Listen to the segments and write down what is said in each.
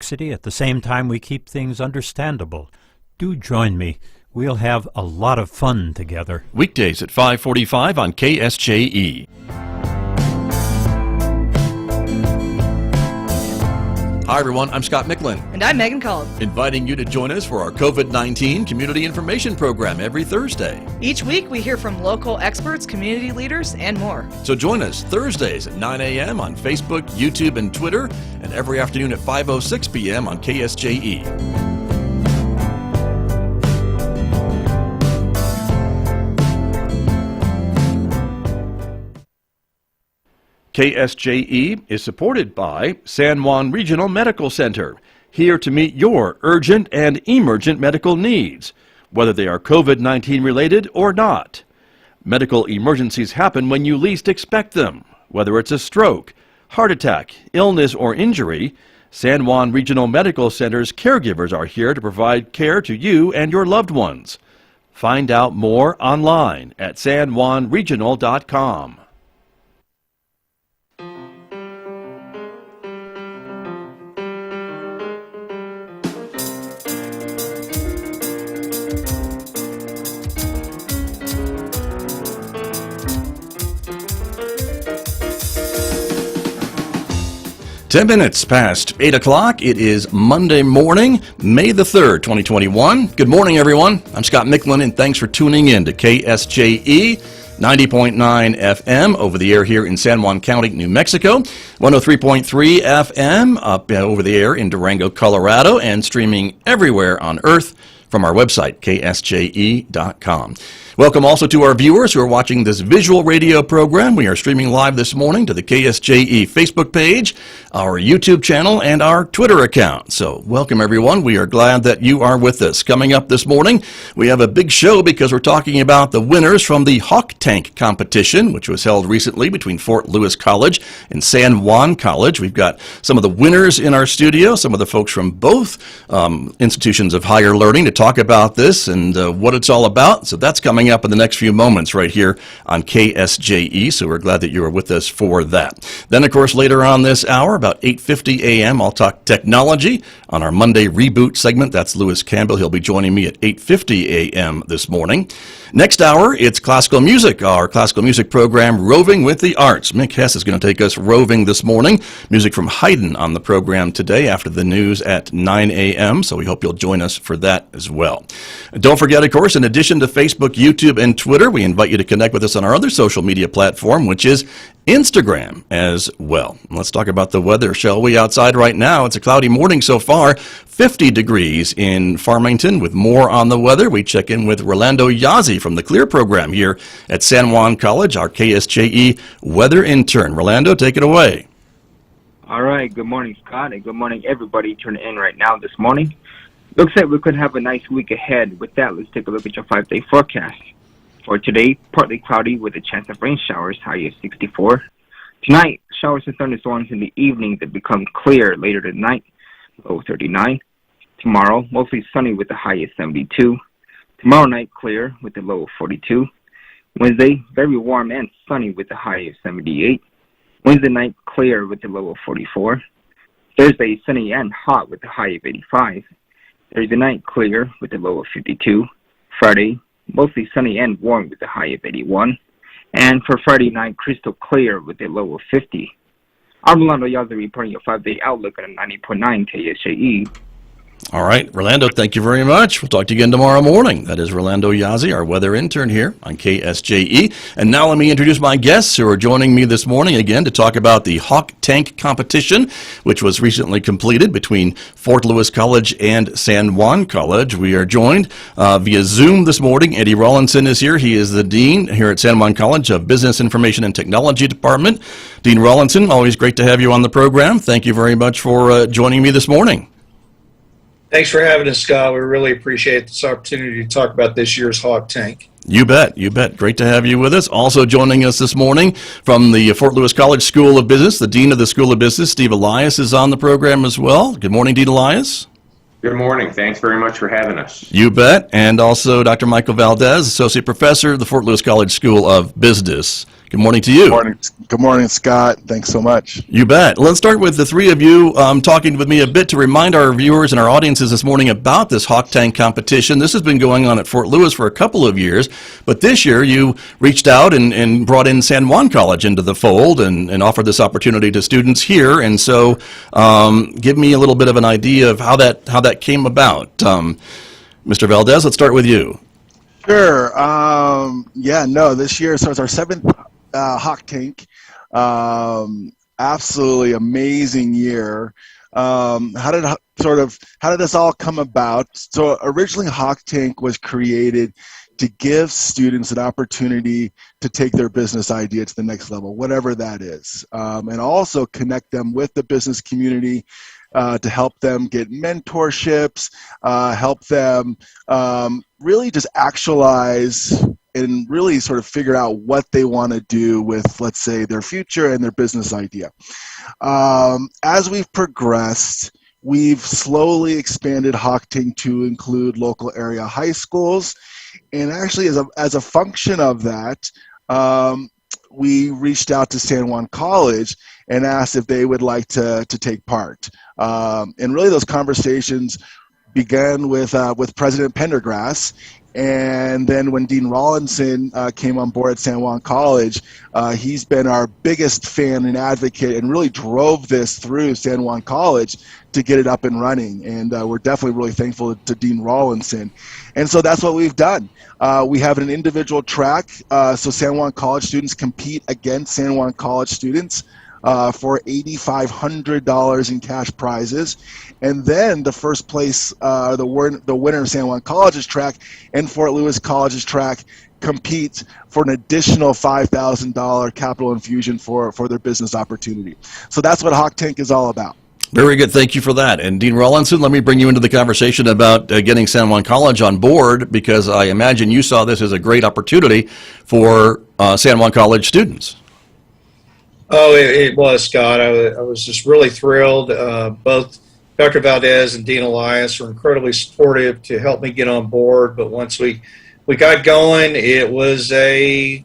City at the same time we keep things understandable. Do join me. We'll have a lot of fun together. Weekdays at 5:45 on KSJE. Hi everyone, I'm Scott Michlin. And I'm Megan Cullen. Inviting you to join us for our COVID-19 Community Information Program every Thursday. Each week we hear from local experts, community leaders, and more. So join us Thursdays at 9 a.m. on Facebook, YouTube, and Twitter, and every afternoon at 5:06 p.m. on KSJE. KSJE is supported by San Juan Regional Medical Center, here to meet your urgent and emergent medical needs, whether they are COVID-19 related or not. Medical emergencies happen when you least expect them. Whether it's a stroke, heart attack, illness, or injury, San Juan Regional Medical Center's caregivers are here to provide care to you and your loved ones. Find out more online at sanjuanregional.com. Ten minutes past 8 o'clock. It is Monday morning, May the 3rd, 2021. Good morning, everyone. I'm Scott Michlin, and thanks for tuning in to KSJE 90.9 FM over the air here in San Juan County, New Mexico, 103.3 FM up over the air in Durango, Colorado, and streaming everywhere on Earth from our website, ksje.com. Welcome also to our viewers who are watching this visual radio program. We are streaming live this morning to the KSJE Facebook page, our YouTube channel, and our Twitter account. So welcome, everyone. We are glad that you are with us. Coming up this morning, we have a big show because we're talking about the winners from the HawkTank competition, which was held recently between Fort Lewis College and San Juan College. We've got some of the winners in our studio, some of the folks from both institutions of higher learning to talk about this and what it's all about. So that's coming up in the next few moments right here on KSJE, so we're glad that you are with us for that. Then, of course, later on this hour, about 8:50 a.m., I'll talk technology on our Monday Reboot segment. That's Lewis Campbell. He'll be joining me at 8:50 a.m. this morning. Next hour, it's classical music, our classical music program, Roving with the Arts. Mick Hess is going to take us roving this morning. Music from Haydn on the program today after the news at 9 a.m., so we hope you'll join us for that as well. And don't forget, of course, in addition to Facebook, YouTube, and Twitter, we invite you to connect with us on our other social media platform, which is Instagram as well. Let's talk about the weather, shall we? Outside right now, it's a cloudy morning so far, 50 degrees in Farmington. With more on the weather, we check in with Rolando Yazzie from the Clear program here at San Juan College, our KSJE weather intern. Rolando, take it away. All right. Good morning, Scott, and good morning, everybody tuning in right now this morning. Looks like we could have a nice week ahead. With that, let's take a look at your 5-day forecast. For today, partly cloudy with a chance of rain showers, high of 64. Tonight, showers and thunderstorms in the evening that become clear later tonight, low 39. Tomorrow, mostly sunny with a high of 72. Tomorrow night, clear with a low of 42. Wednesday, very warm and sunny with a high of 78. Wednesday night, clear with a low of 44. Thursday, sunny and hot with a high of 85. Thursday night, clear with a low of 52. Friday, mostly sunny and warm with a high of 81. And for Friday night, crystal clear with a low of 50. I'm Rolando Yazzie reporting your 5-day outlook on 90.9 KSJE. All right, Rolando, thank you very much. We'll talk to you again tomorrow morning. That is Rolando Yazzie, our weather intern here on KSJE. And now let me introduce my guests who are joining me this morning again to talk about the HawkTank competition, which was recently completed between Fort Lewis College and San Juan College. We are joined via Zoom this morning. Eddie Rawlinson is here. He is the dean here at San Juan College of Business Information and Technology Department. Dean Rawlinson, always great to have you on the program. Thank you very much for joining me this morning. Thanks for having us, Scott. We really appreciate this opportunity to talk about this year's HawkTank. You bet, you bet. Great to have you with us. Also joining us this morning from the Fort Lewis College School of Business, the Dean of the School of Business, Steve Elias, is on the program as well. Good morning, Dean Elias. Good morning. Thanks very much for having us. You bet. And also Dr. Michael Valdez, Associate Professor of the Fort Lewis College School of Business. Good morning to you. Good morning, Scott. Thanks so much. You bet. Let's start with the three of you talking with me a bit to remind our viewers and our audiences this morning about this HawkTank competition. This has been going on at Fort Lewis for a couple of years, but this year you reached out and brought in San Juan College into the fold and offered this opportunity to students here. And so give me a little bit of an idea of how that came about. Mr. Valdez, let's start with you. Sure. This year, so it's our seventh HawkTank. Absolutely amazing year. How did this all come about? So originally HawkTank was created to give students an opportunity to take their business idea to the next level, whatever that is, and also connect them with the business community to help them get mentorships, help them really just actualize and really sort of figure out what they want to do with, let's say, their future and their business idea. As we've progressed, we've slowly expanded HawkTank to include local area high schools. And actually, as a function of that, we reached out to San Juan College and asked if they would like to take part. And really those conversations began with President Pendergrass. And then when Dean Rawlinson came on board at San Juan College, he's been our biggest fan and advocate and really drove this through San Juan College to get it up and running. And we're definitely really thankful to Dean Rawlinson. And so that's what we've done. We have an individual track. So San Juan College students compete against San Juan College students for $8,500 in cash prizes. And then the first place, the winner of San Juan College's track and Fort Lewis College's track compete for an additional $5,000 capital infusion for their business opportunity. So that's what HawkTank is all about. Very good. Thank you for that. And Dean Rawlinson, let me bring you into the conversation about getting San Juan College on board, because I imagine you saw this as a great opportunity for San Juan College students. Oh, it was, Scott. I was just really thrilled. Both Dr. Valdez and Dean Elias were incredibly supportive to help me get on board. But once we got going, it was a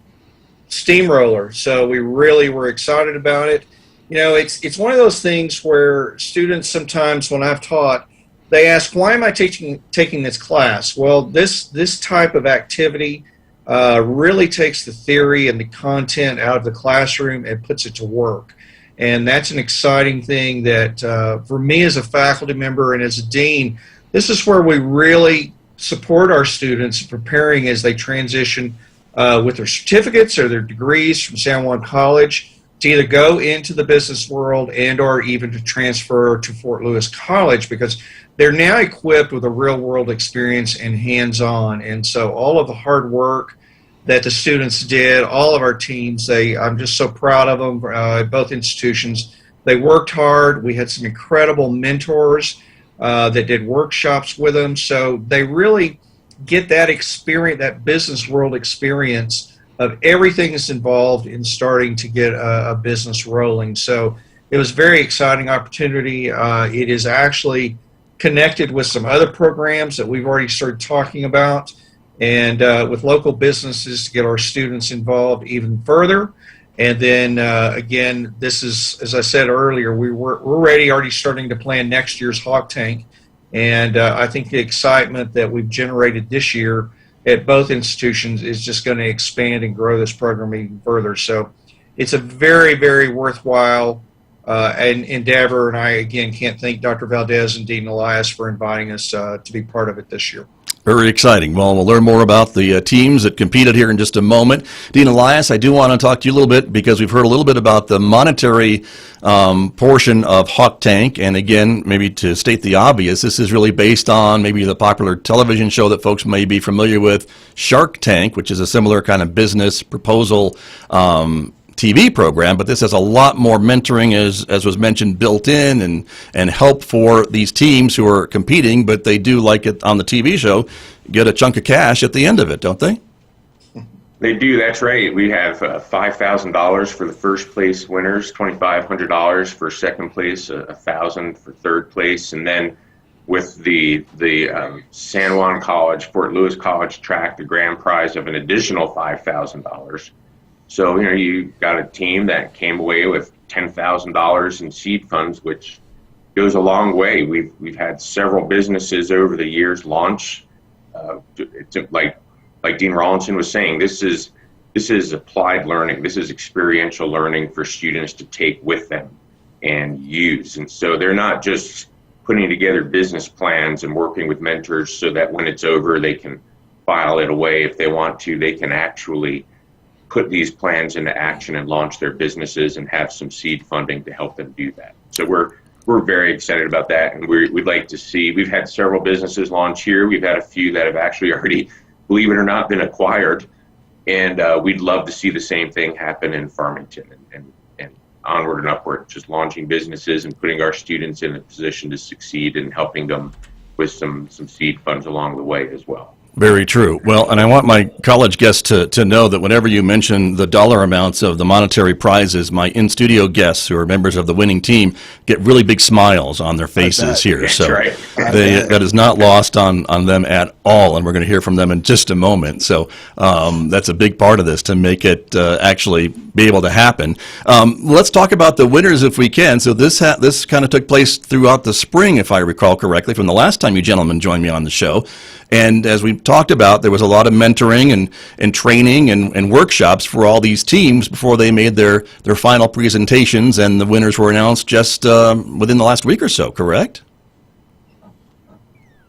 steamroller. So we really were excited about it. You know, it's one of those things where students sometimes, when I've taught, they ask, why am I taking this class? Well, this type of activity really takes the theory and the content out of the classroom and puts it to work. And that's an exciting thing that for me as a faculty member and as a dean, this is where we really support our students preparing as they transition with their certificates or their degrees from San Juan College to either go into the business world and or even to transfer to Fort Lewis College, because they're now equipped with a real world experience and hands-on. And so all of the hard work that the students did, all of our teams, I'm just so proud of them at both institutions. They worked hard. We had some incredible mentors that did workshops with them. So they really get that experience, that business world experience of everything that's involved in starting to get a business rolling. So it was a very exciting opportunity. It is actually connected with some other programs that we've already started talking about, and with local businesses to get our students involved even further. And then again, this is, as I said earlier, we're already starting to plan next year's HawkTank. And I think the excitement that we've generated this year at both institutions is just going to expand and grow this program even further. So it's a very, very worthwhile endeavor. And I, again, can't thank Dr. Valdez and Dean Elias for inviting us to be part of it this year. Very exciting. Well, we'll learn more about the teams that competed here in just a moment. Dean Elias, I do want to talk to you a little bit because we've heard a little bit about the monetary portion of HawkTank. And again, maybe to state the obvious, this is really based on maybe the popular television show that folks may be familiar with, Shark Tank, which is a similar kind of business proposal TV program, but this has a lot more mentoring, as was mentioned, built in and help for these teams who are competing, but they do, like it on the TV show, get a chunk of cash at the end of it, don't they? They do, that's right. We have $5,000 for the first place winners, $2,500 for second place, $1,000 for third place, and then with the San Juan College, Fort Lewis College track, the grand prize of an additional $5,000. So, you got a team that came away with $10,000 in seed funds, which goes a long way. We've had several businesses over the years launch. It's like Dean Rawlinson was saying, this is applied learning. This is experiential learning for students to take with them and use. And so they're not just putting together business plans and working with mentors so that when it's over, they can file it away. If they want to, they can actually put these plans into action and launch their businesses and have some seed funding to help them do that. So we're very excited about that, and we'd like to see. We've had several businesses launch here. We've had a few that have actually already, believe it or not, been acquired, and we'd love to see the same thing happen in Farmington and onward and upward, just launching businesses and putting our students in a position to succeed and helping them with some seed funds along the way as well. Very true. Well, and I want my college guests to know that whenever you mention the dollar amounts of the monetary prizes, my in-studio guests who are members of the winning team get really big smiles on their faces here. That's so right. that is not lost on them at all, and we're going to hear from them in just a moment. So that's a big part of this to make it actually be able to happen. Let's talk about the winners if we can. So this kind of took place throughout the spring, if I recall correctly, from the last time you gentlemen joined me on the show. And as we talked about, there was a lot of mentoring and training and workshops for all these teams before they made their final presentations, and the winners were announced just within the last week or so, correct?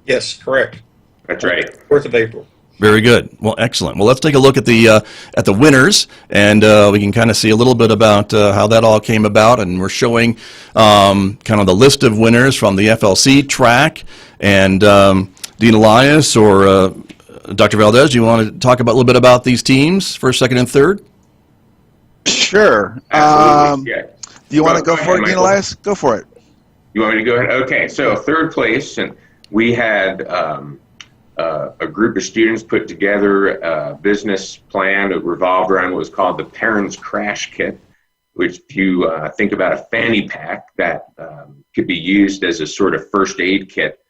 Yes, correct. That's right. 4th of April. Very good. Well, excellent. Well, let's take a look at the winners, and we can kind of see a little bit about how that all came about. And we're showing kind of the list of winners from the FLC track. And Dean Elias or Dr. Valdez, do you want to talk a little bit about these teams, first, second, and third? Sure. Absolutely. Yeah. Do you want to go ahead, for it, Dean Michael. Elias? Go for it. You want me to go ahead? Okay, so third place, and we had a group of students put together a business plan that revolved around what was called the Parents Crash Kit, which if you think about a fanny pack that could be used as a sort of first aid kit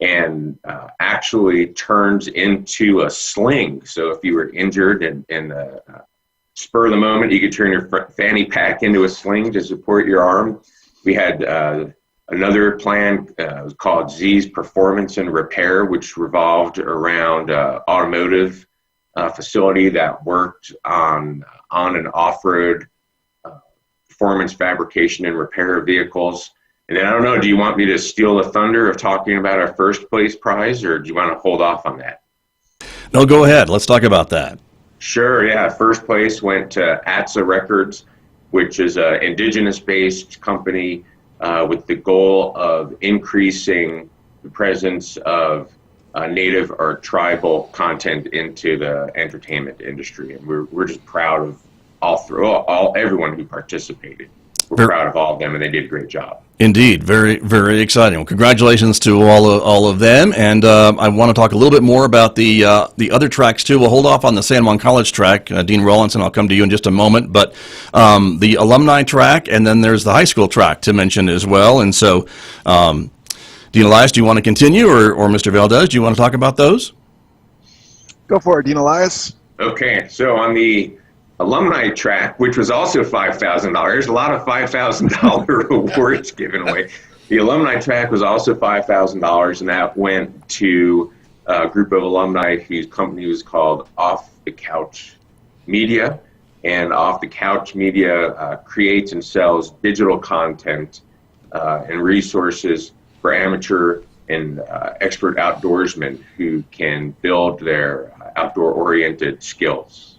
and actually turns into a sling. So if you were injured and spur of the moment, you could turn your fanny pack into a sling to support your arm. We had another plan called Z's Performance and Repair, which revolved around automotive facility that worked on and off-road performance fabrication and repair of vehicles. And then I don't know, do you want me to steal the thunder of talking about our first place prize, or do you want to hold off on that? No, go ahead. Let's talk about that. Sure, yeah. First place went to ATSA Records, which is an indigenous-based company with the goal of increasing the presence of native or tribal content into the entertainment industry. And we're just proud of everyone who participated. We're proud of all of them, and they did a great job. Indeed, very, very exciting. Well, congratulations to all of them, and I want to talk a little bit more about the other tracks too. We'll hold off on the San Juan College track. Dean Rawlinson, I'll come to you in just a moment, but the alumni track, and then there's the high school track to mention as well. And so, Dean Elias, do you want to continue, or Mr. Valdez, do you want to talk about those? Go for it, Dean Elias. Okay, so on the alumni track, which was also $5,000. A lot of $5,000 awards given away. The alumni track was also $5,000, and that went to a group of alumni whose company was called Off the Couch Media. And Off the Couch Media creates and sells digital content and resources for amateur and expert outdoorsmen who can build their outdoor-oriented skills.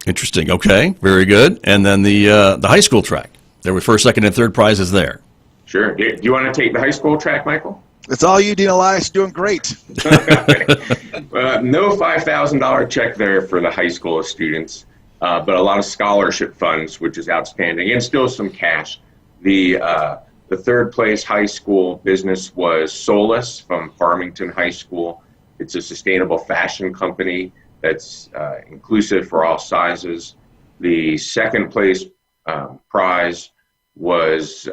Interesting. Okay, very good. And then the high school track. There were first, second, and third prizes there. Sure. Do you want to take the high school track, Michael? It's all you, Dean Elias. Doing great. No $5,000 check there for the high school students, but a lot of scholarship funds, which is outstanding, and still some cash. The third place high school business was Solus from Farmington High School. It's a sustainable fashion company that's inclusive for all sizes. The second place prize was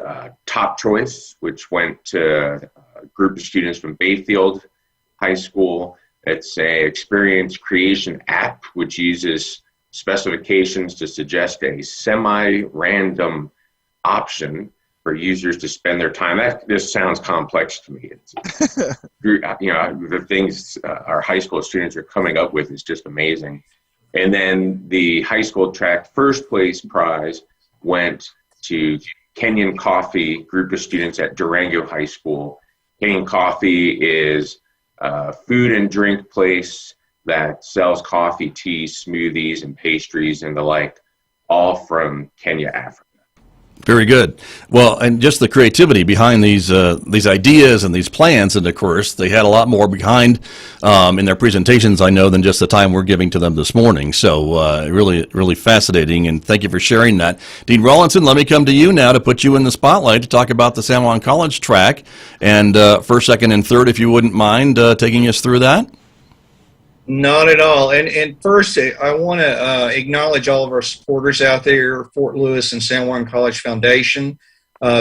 Top Choice, which went to a group of students from Bayfield High School. It's a experience creation app which uses specifications to suggest a semi-random option for users to spend their time. That just sounds complex to me. The things our high school students are coming up with is just amazing. And then the high school track first place prize went to Kenyan Coffee, group of students at Durango High School. Kenyan Coffee is a food and drink place that sells coffee, tea, smoothies, and pastries and the like, all from Kenya, Africa. Very good. Well, and just the creativity behind these ideas and these plans, and of course, they had a lot more behind in their presentations, I know, than just the time we're giving to them this morning. So really, really fascinating, and thank you for sharing that. Dean Rawlinson, let me come to you now to put you in the spotlight to talk about the San Juan College track, and first, second, and third, if you wouldn't mind taking us through that. Not at all. And first, I want to acknowledge all of our supporters out there, Fort Lewis and San Juan College Foundation,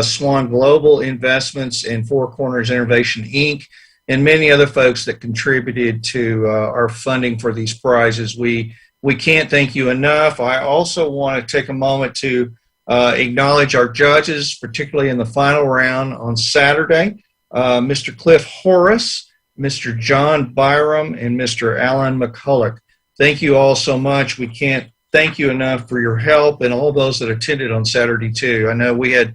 Swan Global Investments, and Four Corners Innovation, Inc., and many other folks that contributed to our funding for these prizes. We can't thank you enough. I also want to take a moment to acknowledge our judges, particularly in the final round on Saturday, Mr. Cliff Horace, Mr. John Byram, and Mr. Alan McCulloch. Thank you all so much. We can't thank you enough for your help and all those that attended on Saturday, too. I know we had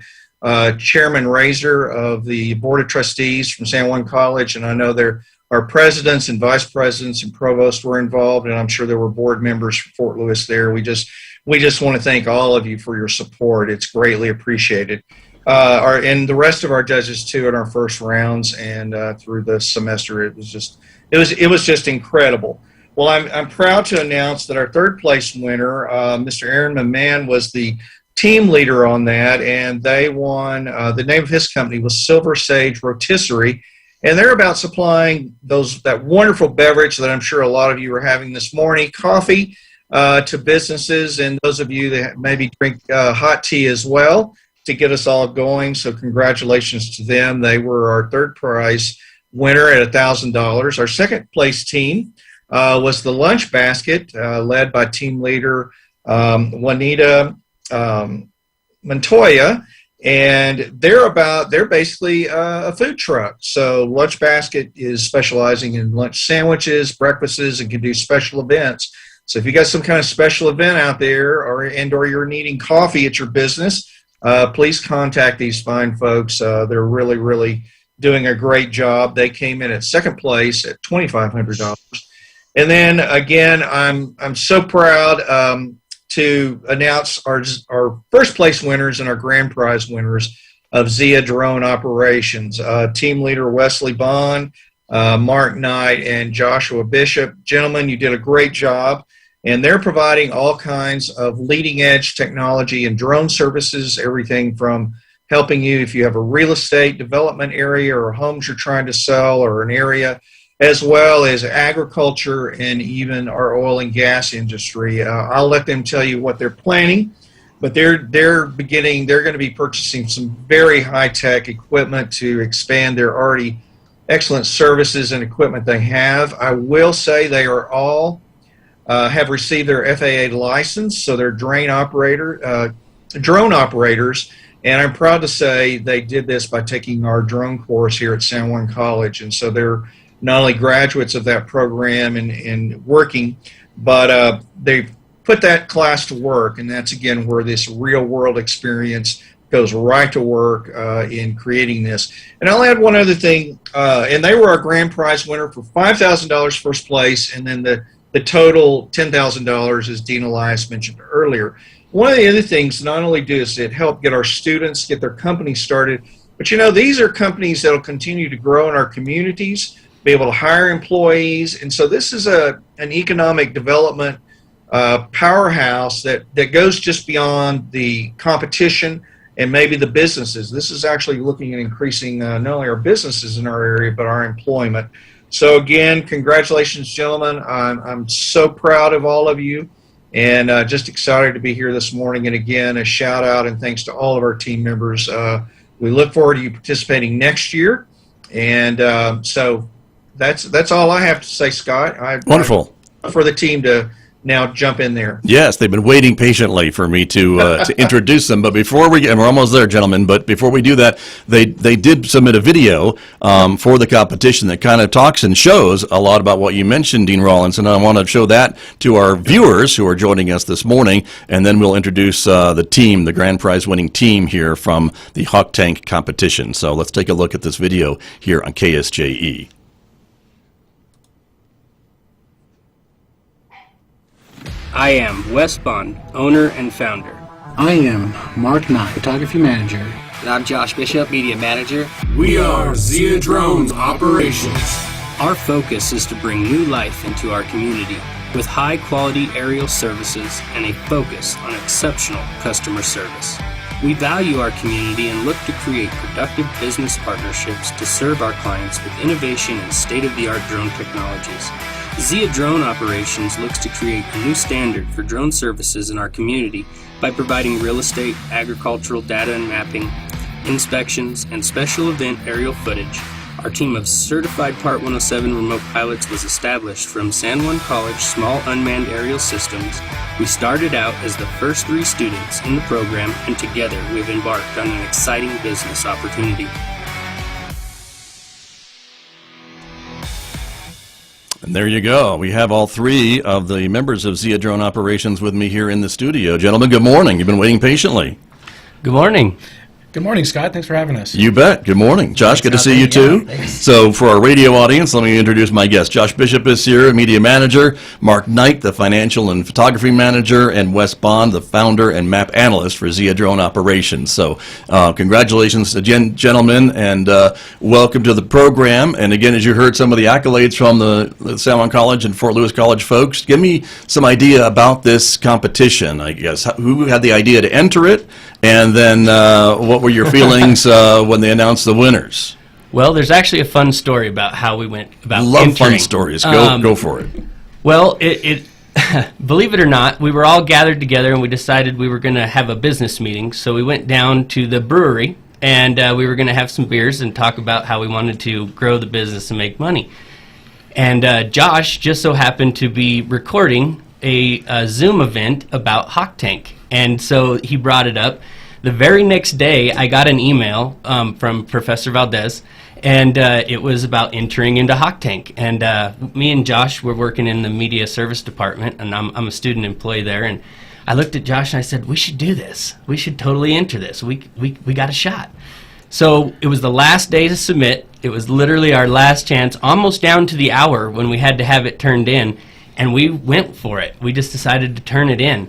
Chairman Razor of the Board of Trustees from San Juan College, and I know our presidents and vice presidents and provosts were involved, and I'm sure there were board members from Fort Lewis there. We just want to thank all of you for your support. It's greatly appreciated. And the rest of our judges too in our first rounds and through the semester, it was just incredible. Well, I'm proud to announce that our third place winner, Mr. Aaron Maman, was the team leader on that, and they won. The name of his company was Silver Sage Rotisserie, and they're about supplying that wonderful beverage that I'm sure a lot of you are having this morning, coffee, to businesses, and those of you that maybe drink hot tea as well, to get us all going. So congratulations to them. They were our third prize winner at $1,000. Our second place team was the lunch basket, led by team leader Juanita Montoya, and they're basically a food truck. So lunch basket is specializing in lunch sandwiches, breakfasts, and can do special events. So if you got some kind of special event out there, or you're needing coffee at your business, please contact these fine folks. They're really, really doing a great job. They came in at second place at $2,500. And then again, I'm so proud to announce our first place winners and our grand prize winners of Zia Drone Operations. Team leader Wesley Bond, Mark Knight, and Joshua Bishop. Gentlemen, you did a great job. And they're providing all kinds of leading-edge technology and drone services, everything from helping you if you have a real estate development area or homes you're trying to sell or an area, as well as agriculture and even our oil and gas industry. I'll let them tell you what they're planning, but they're going to be purchasing some very high-tech equipment to expand their already excellent services and equipment they have. I will say they are all have received their FAA license, so they're drone operators, and I'm proud to say they did this by taking our drone course here at San Juan College, and so they're not only graduates of that program and working, but they've put that class to work, and that's, again, where this real-world experience goes right to work in creating this. And I'll add one other thing, and they were our grand prize winner for $5,000 first place, and then the total $10,000, as Dean Elias mentioned earlier. One of the other things, not only does it help get our students, get their companies started, but these are companies that will continue to grow in our communities, be able to hire employees, and so this is an economic development powerhouse that goes just beyond the competition and maybe the businesses. This is actually looking at increasing not only our businesses in our area, but our employment. So again, congratulations, gentlemen. I'm so proud of all of you, and just excited to be here this morning. And again, a shout out and thanks to all of our team members. We look forward to you participating next year. And so that's all I have to say, Scott. Wonderful. For the team to now jump in there. Yes, they've been waiting patiently for me to introduce them. But before we get, and we're almost there, gentlemen. But before we do that, they did submit a video for the competition that kind of talks and shows a lot about what you mentioned, Dean Rollins. And I want to show that to our viewers who are joining us this morning, and then we'll introduce the team, the grand prize winning team here from the HawkTank competition. So let's take a look at this video here on KSJE. I am Wes Bond, owner and founder. I am Mark Knott, photography manager. And I'm Josh Bishop, media manager. We are Zia Drones Operations. Our focus is to bring new life into our community with high-quality aerial services and a focus on exceptional customer service. We value our community and look to create productive business partnerships to serve our clients with innovation and state-of-the-art drone technologies. Zia Drone Operations looks to create a new standard for drone services in our community by providing real estate, agricultural data and mapping, inspections, and special event aerial footage. Our team of certified Part 107 remote pilots was established from San Juan College Small Unmanned Aerial Systems. We started out as the first 3 students in the program, and together we've embarked on an exciting business opportunity. And there you go. We have all 3 of the members of Zia Drone Operations with me here in the studio. Gentlemen, good morning. You've been waiting patiently. Good morning. Good morning, Scott. Thanks for having us. You bet. Good morning. Josh, good to see you too. So for our radio audience, let me introduce my guest. Josh Bishop is here, media manager. Mark Knight, the financial and photography manager. And Wes Bond, the founder and map analyst for Zia Drone Operations. So congratulations again, gentlemen, and welcome to the program. And again, as you heard some of the accolades from the San Juan College and Fort Lewis College folks, give me some idea about this competition, I guess. Who had the idea to enter it? And then what were your feelings when they announced the winners? Well, there's actually a fun story about how we went about Love entering. fun stories. Go for it. Well, it believe it or not, we were all gathered together and we decided we were going to have a business meeting. So we went down to the brewery and we were going to have some beers and talk about how we wanted to grow the business and make money. And Josh just so happened to be recording a Zoom event about HawkTank. And so he brought it up. The very next day, I got an email from Professor Valdez, and it was about entering into HawkTank. And me and Josh were working in the media service department, and I'm a student employee there. And I looked at Josh and I said, "We should do this. We should totally enter this. We got a shot." So it was the last day to submit. It was literally our last chance, almost down to the hour when we had to have it turned in, and we went for it. We just decided to turn it in.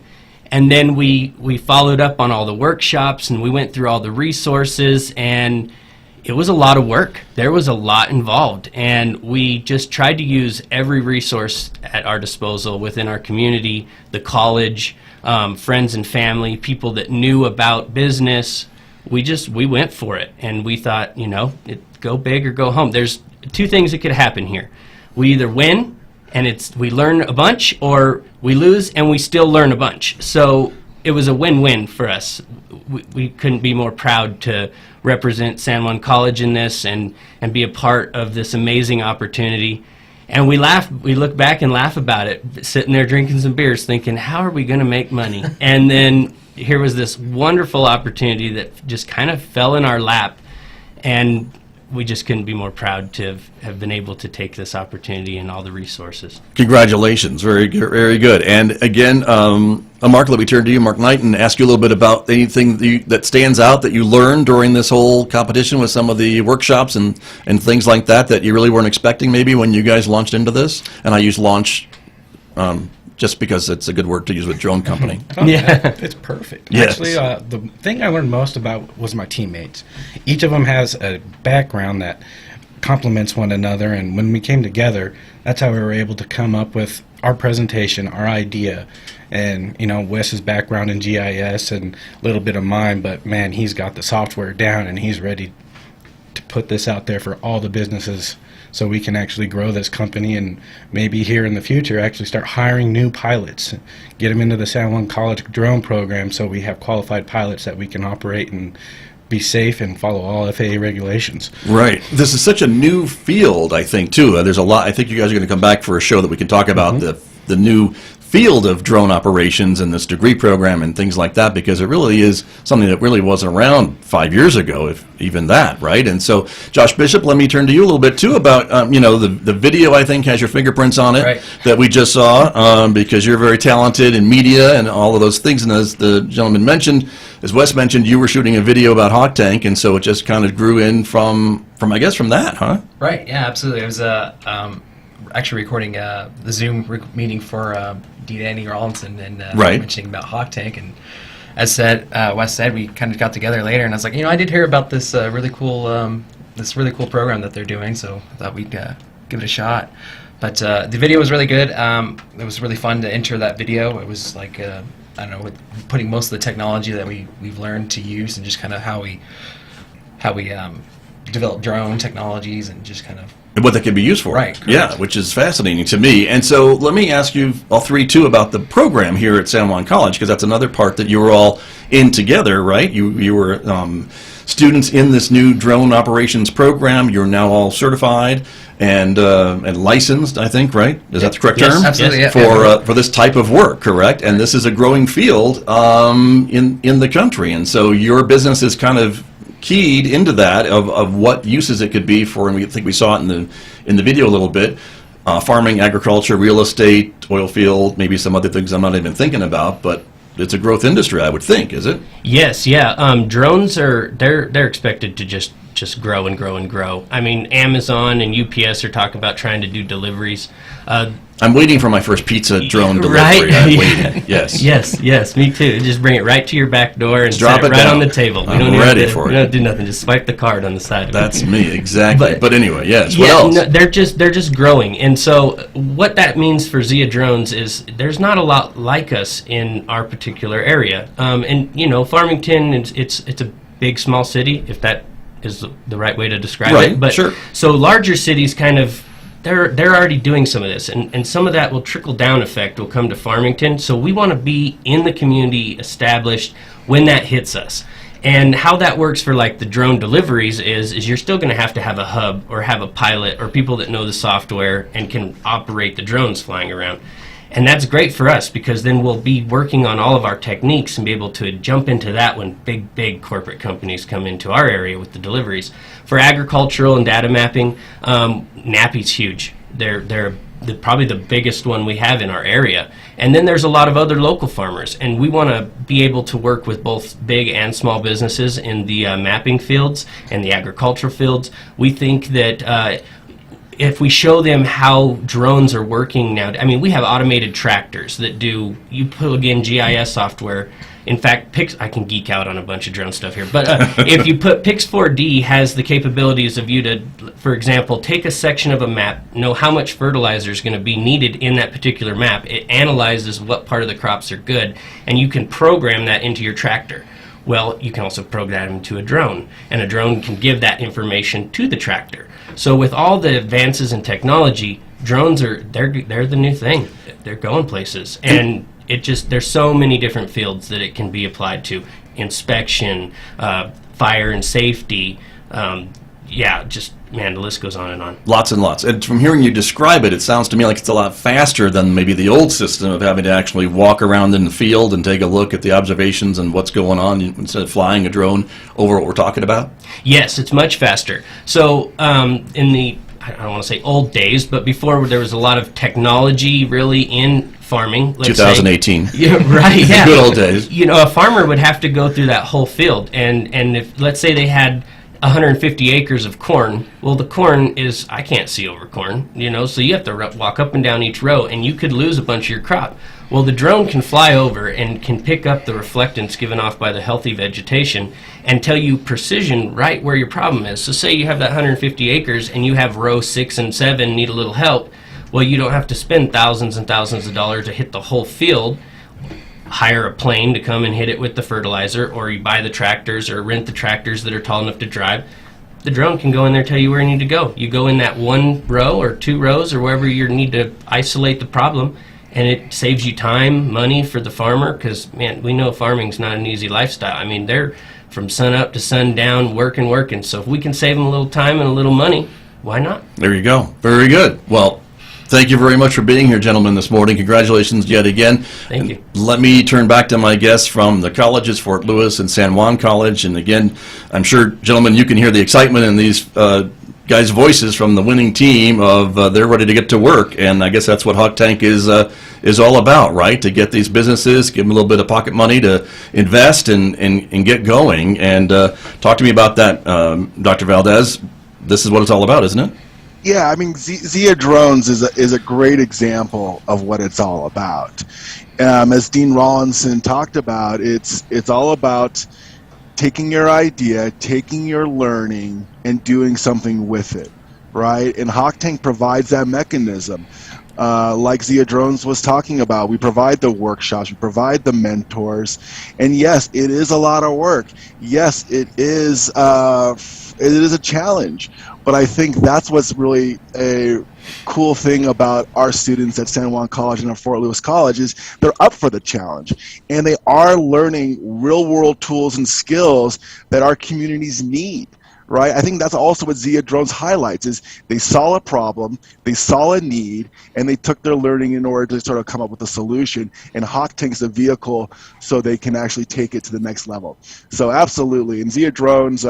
And then we followed up on all the workshops, and we went through all the resources, and it was a lot of work. There was a lot involved, and we just tried to use every resource at our disposal within our community, the college, friends and family, people that knew about business. We went for it, and we thought, go big or go home. There's 2 things that could happen here. We either win, and we learn a bunch, or we lose and we still learn a bunch. So it was a win-win for us. We couldn't be more proud to represent San Juan College in this and be a part of this amazing opportunity. And we look back and laugh about it, sitting there drinking some beers thinking, how are we going to make money? And then here was this wonderful opportunity that just kind of fell in our lap, and we just couldn't be more proud to have been able to take this opportunity and all the resources. Congratulations. Very good. And again, Mark, let me turn to you, Mark Knight, and ask you a little bit about anything that stands out that you learned during this whole competition with some of the workshops and things like that you really weren't expecting maybe when you guys launched into this. And I use launch just because it's a good word to use with drone company. Yeah, it's perfect. Yes. Actually, the thing I learned most about was my teammates. Each of them has a background that complements one another, and when we came together, that's how we were able to come up with our presentation, our idea. And Wes's background in GIS and a little bit of mine, but man, he's got the software down and he's ready to put this out there for all the businesses, so we can actually grow this company and maybe here in the future actually start hiring new pilots, get them into the San Juan College drone program so we have qualified pilots that we can operate and be safe and follow all FAA regulations. Right. This is such a new field, I think, too. There's a lot. I think you guys are going to come back for a show that we can talk about the new field of drone operations and this degree program and things like that, because it really is something that really wasn't around 5 years ago, if even that, right? And so, Josh Bishop, let me turn to you a little bit too about, the video, I think, has your fingerprints on it, Right. that we just saw, because you're very talented in media and all of those things. And as the gentleman mentioned, as Wes mentioned, you were shooting a video about HawkTank, and so it just kind of grew in from I guess, from that, huh? Right. Yeah, absolutely. I was actually recording the Zoom meeting for Danny Rawlinson and Right. mentioning about HawkTank, and as Wes said, we kind of got together later, and I was like, I did hear about this really cool program that they're doing, so I thought we'd give it a shot. But the video was really good. It was really fun to enter that video. It was like with putting most of the technology that we've learned to use, and just kind of how we develop drone technologies, and just kind of What they can be used for. Right, correct. Yeah, which is fascinating to me. And so let me ask you all three, too, about the program here at San Juan College, because that's another part that you were all in together, right? You were students in this new drone operations program. You're now all certified and licensed, I think, right? Is that the correct Yes, term? absolutely, yeah. For this type of work, correct? And this is a growing field in the country. And so your business is kind of keyed into that of what uses it could be for, and we think we saw it in the video a little bit, farming, agriculture, real estate, oil field, maybe some other things I'm not even thinking about, but it's a growth industry, I would think, is it? Yes, yeah. Drones they're expected to just grow and grow and grow. I mean, Amazon and UPS are talking about trying to do deliveries. I'm waiting for my first pizza drone delivery. Right? I'm Yeah. waiting. Yes. Yes, me too. Just bring it right to your back door and Drop set it it right down. on the table. We I'm don't ready even, for we it. don't do nothing. Just swipe the card on the side of it. That's me, exactly. But anyway, yes. What Yeah, else? no, they're just growing, and so what that means for Zia Drones is there's not a lot like us in our particular area. And Farmington, it's a big small city, if that is the right way to describe Right, it. But sure. so larger cities kind of they're already doing some of this, and some of that will trickle down effect will come to Farmington. So we want to be in the community, established when that hits us. And how that works for like the drone deliveries is you're still going to have a hub or have a pilot or people that know the software and can operate the drones flying around. And that's great for us because then we'll be working on all of our techniques and be able to jump into that when big corporate companies come into our area with the deliveries. For agricultural and data mapping, NAPI's huge. They're probably the biggest one we have in our area. And then there's a lot of other local farmers, and we want to be able to work with both big and small businesses in the mapping fields and the agricultural fields. We think that if we show them how drones are working now, I mean, we have automated tractors that you plug in GIS software. In fact, I can geek out on a bunch of drone stuff here, but if you put Pix4D has the capabilities of you to, for example, take a section of a map, know how much fertilizer is going to be needed in that particular map. It analyzes what part of the crops are good, and you can program that into your tractor. Well, you can also program into a drone, and a drone can give that information to the tractor. So with all the advances in technology, drones they're the new thing. They're going places, and there's so many different fields that it can be applied to: inspection, fire and safety. The list goes on and on. Lots and lots. And from hearing you describe it, it sounds to me like it's a lot faster than maybe the old system of having to actually walk around in the field and take a look at the observations and what's going on instead of flying a drone over what we're talking about. Yes, it's much faster. So in the, I don't want to say old days, but before there was a lot of technology really in farming. 2018. Yeah, right. Yeah. Good old days. A farmer would have to go through that whole field, and if let's say they had 150 acres of corn, well, the corn I can't see over corn, so you have to walk up and down each row, and you could lose a bunch of your crop. Well, the drone can fly over and can pick up the reflectance given off by the healthy vegetation and tell you precision right where your problem is. So say you have that 150 acres and you have row 6 and 7 need a little help. Well, you don't have to spend thousands and thousands of dollars to hit the whole field. Hire a plane to come and hit it with the fertilizer, or you buy the tractors or rent the tractors that are tall enough to drive. The drone can go in there and tell you where you need to go. You go in that one row or 2 rows or wherever you need to isolate the problem, and it saves you time, money for the farmer, because, man, we know farming's not an easy lifestyle. I mean, they're from sun up to sundown working. So if we can save them a little time and a little money, why not? There you go. Very good. Well, Thank you very much for being here, gentlemen, this morning. Congratulations yet again. Thank you. Let me turn back to my guests from the colleges, Fort Lewis and San Juan College. And again, I'm sure, gentlemen, you can hear the excitement in these guys' voices from the winning team of they're ready to get to work. And I guess that's what HawkTank is all about, right? To get these businesses, give them a little bit of pocket money to invest and get going. And talk to me about that, Dr. Valdez. This is what it's all about, isn't it? Yeah, I mean, Zia Drones is a great example of what it's all about. As Dean Rawlinson talked about, it's all about taking your idea, taking your learning, and doing something with it, right? And HawkTank provides that mechanism. Like Zia Drones was talking about, we provide the workshops, we provide the mentors, and yes, it is a lot of work. Yes, it is a challenge, but I think that's what's really a cool thing about our students at San Juan College and at Fort Lewis College is they're up for the challenge, and they are learning real-world tools and skills that our communities need. Right? I think that's also what Zia Drones highlights is they saw a problem, they saw a need, and they took their learning in order to sort of come up with a solution. And HawkTank's a vehicle so they can actually take it to the next level. So absolutely. And Zia Drones,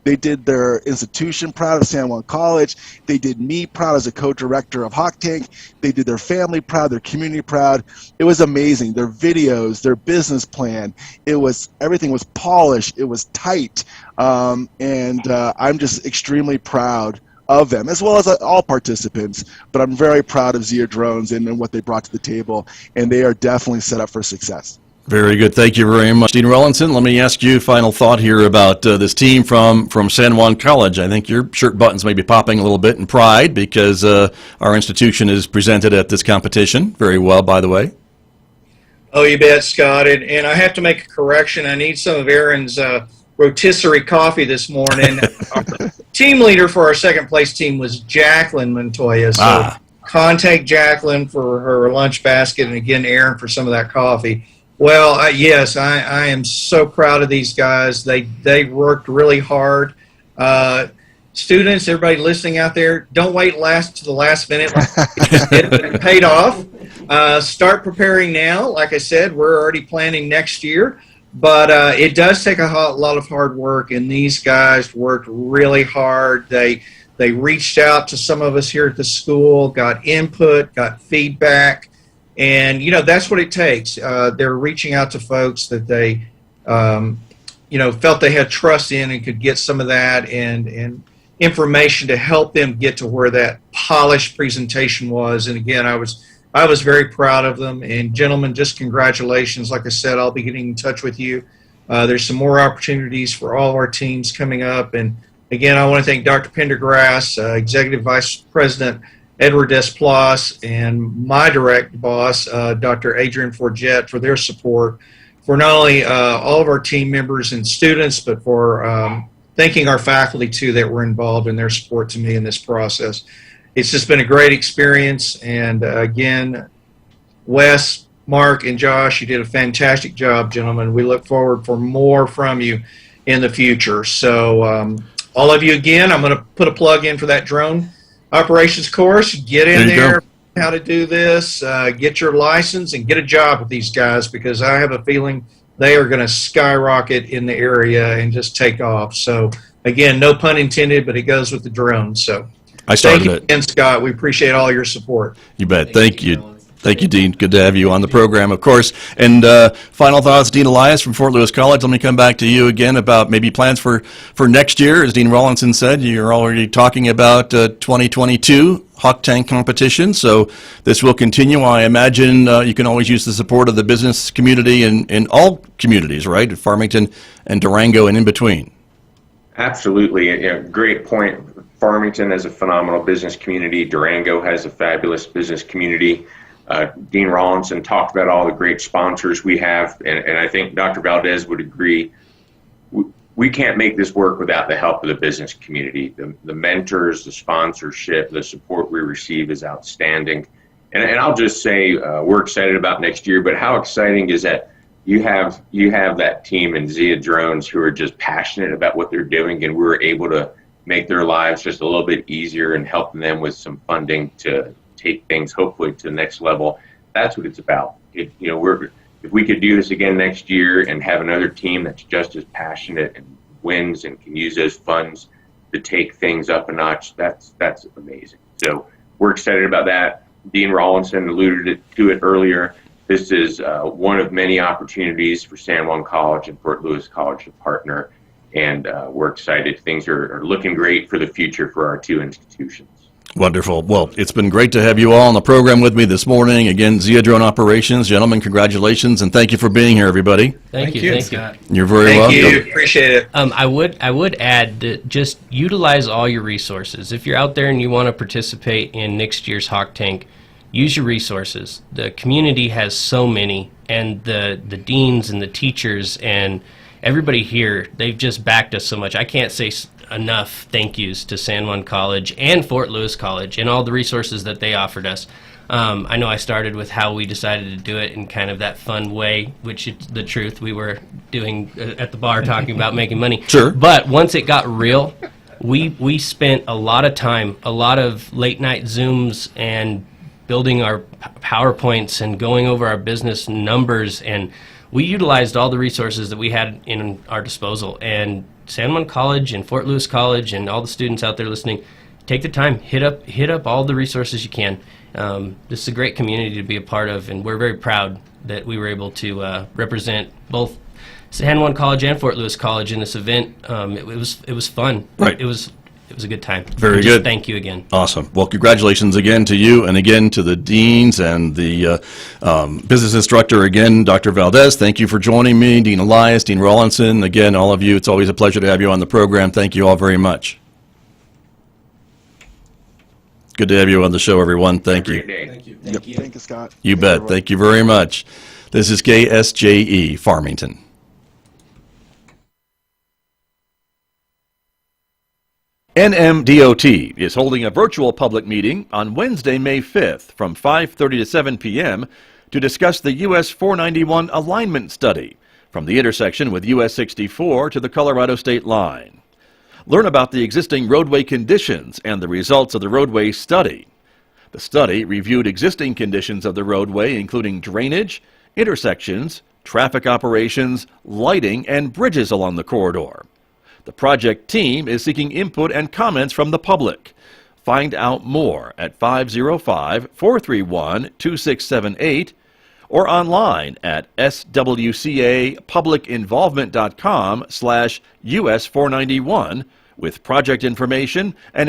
they did their institution proud of San Juan College. They did me proud as a co-director of HawkTank. They did their family proud, their community proud. It was amazing. Their videos, their business plan, everything was polished. It was tight. I'm just extremely proud of them, as well as all participants, but I'm very proud of Zia Drones and what they brought to the table, and they are definitely set up for success. Very good. Thank you very much. Dean Rawlinson, let me ask you a final thought here about this team from San Juan College. I think your shirt buttons may be popping a little bit in pride because our institution is presented at this competition. Very well, by the way. Oh, you bet, Scott. And I have to make a correction. I need some of Aaron's rotisserie coffee this morning. Our team leader for our second place team was Jacqueline Montoya. So contact Jacqueline for her lunch basket, and again, Aaron for some of that coffee. Well, yes, I am so proud of these guys. They worked really hard. Students, everybody listening out there, don't wait to the last minute. It paid off. Start preparing now. Like I said, we're already planning next year. But it does take a lot of hard work, and these guys worked really hard. They reached out to some of us here at the school, got input, got feedback, and that's what it takes. They're reaching out to folks that they felt they had trust in and could get some of that and information to help them get to where that polished presentation was. And again, I was very proud of them. And gentlemen, just congratulations. Like I said, I'll be getting in touch with you. There's some more opportunities for all of our teams coming up. And again, I want to thank Dr. Pendergrass, Executive Vice President Edward Desplas, and my direct boss, Dr. Adrian Forget, for their support, for not only all of our team members and students, but for thanking our faculty, too, that were involved in their support to me in this process. It's just been a great experience, and again, Wes, Mark, and Josh, you did a fantastic job, gentlemen. We look forward for more from you in the future. So all of you, again, I'm going to put a plug in for that drone operations course. Get in there, how to do this, get your license, and get a job with these guys, because I have a feeling they are going to skyrocket in the area and just take off. So again, no pun intended, but it goes with the drone. So I started thank you again, Scott. We appreciate all your support. You bet. Thank you. Thank you, Dean. Good to have you on the program, of course. And final thoughts, Dean Elias from Fort Lewis College. Let me come back to you again about maybe plans for next year. As Dean Rawlinson said, you're already talking about 2022 HawkTank competition. So this will continue. I imagine you can always use the support of the business community in all communities, right? Farmington and Durango and in between. Absolutely. Great point. Farmington has a phenomenal business community. Durango has a fabulous business community. Dean Rawlinson talked about all the great sponsors we have, and I think Dr. Valdez would agree. We can't make this work without the help of the business community. The mentors, the sponsorship, the support we receive is outstanding. And I'll just say we're excited about next year, but how exciting is that you have that team in Zia Drones who are just passionate about what they're doing, and we were able to make their lives just a little bit easier and helping them with some funding to take things hopefully to the next level. That's what it's about. If we could do this again next year and have another team that's just as passionate and wins and can use those funds to take things up a notch, that's amazing. So we're excited about that. Dean Rawlinson alluded to it earlier. This is one of many opportunities for San Juan College and Fort Lewis College to partner, and we're excited. Things are looking great for the future for our two institutions. Wonderful. Well, it's been great to have you all on the program with me this morning. Again, Zia Drone Operations, gentlemen, congratulations, and thank you for being here, everybody. Thank you. Scott. You're very welcome. Thank you. Appreciate it. I would add that just utilize all your resources. If you're out there and you want to participate in next year's HawkTank, use your resources. The community has so many, and the deans and the teachers and everybody here, they've just backed us so much. I can't say enough thank yous to San Juan College and Fort Lewis College and all the resources that they offered us. I know I started with how we decided to do it in kind of that fun way, which is the truth. We were doing at the bar talking about making money. Sure. But once it got real, we spent a lot of time, a lot of late night Zooms and building our PowerPoints and going over our business numbers, and we utilized all the resources that we had in our disposal. And San Juan College and Fort Lewis College and all the students out there listening, take the time, hit up all the resources you can. This is a great community to be a part of, and we're very proud that we were able to represent both San Juan College and Fort Lewis College in this event. It was fun. Right. It was a good time. Very good. Thank you again. Awesome. Well, congratulations again to you, and again to the deans and the business instructor again, Dr. Valdez. Thank you for joining me, Dean Elias, Dean Rawlinson. Again, all of you, it's always a pleasure to have you on the program. Thank you all very much. Good to have you on the show, everyone. Thank you. Thank you. Thank you, Scott. You Thank bet. everyone. Thank you very much. This is KSJE Farmington. NMDOT is holding a virtual public meeting on Wednesday, May 5th from 5:30 to 7 p.m. to discuss the US 491 alignment study from the intersection with US 64 to the Colorado state line. Learn about the existing roadway conditions and the results of the roadway study. The study reviewed existing conditions of the roadway, including drainage, intersections, traffic operations, lighting, and bridges along the corridor. The project team is seeking input and comments from the public. Find out more at 505-431-2678 or online at swcapublicinvolvement.com/US491 with project information and